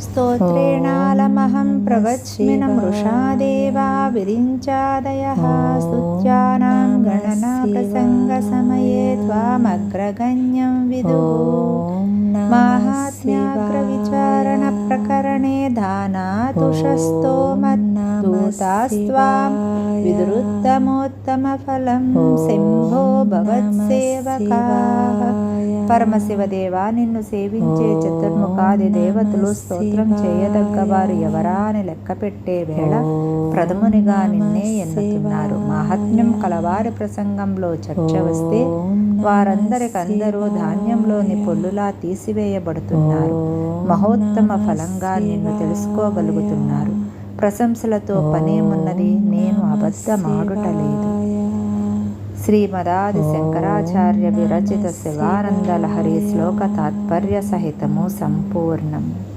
స్తోత్రేణాలమహం ప్రవచ్మిన మృషా దేవా విరించాదయః స్తుత్యానాం గణనా ప్రసంగ సమయే త్వామగ్రగణ్యం విదుః మాహాత్మ్యాగ్ర విచారణ ప్రకరణే దానాతుషస్తోమద్దూతాస్త్వాం విదురుత్తమోత్తమ ఫలం శంభో భవత్సేవకాః. పరమశివదేవా, నిన్ను సేవించే చతుర్ముఖాది దేవతలు స్తోత్రం చేయదగ్గ వారు ఎవరా అని లెక్క పెట్టే వేళ ప్రథమునిగా నిన్నే ఎన్నుతున్నారు. మహాత్మ్యం కలవారి ప్రసంగంలో చర్చ వస్తే వారందరికందరూ ధాన్యంలోని పొల్లులా తీసివేయబడుతున్నారు. మహోత్తమ ఫలంగా నిన్ను తెలుసుకోగలుగుతున్నారు. ప్రశంసలతో పనేమున్నది? నేను అబద్ధమాడుటలేదు. శ్రీమదాది శంకరాచార్య విరచిత శివానంద లహరి శ్లోక తాత్పర్య సహితము సంపూర్ణం.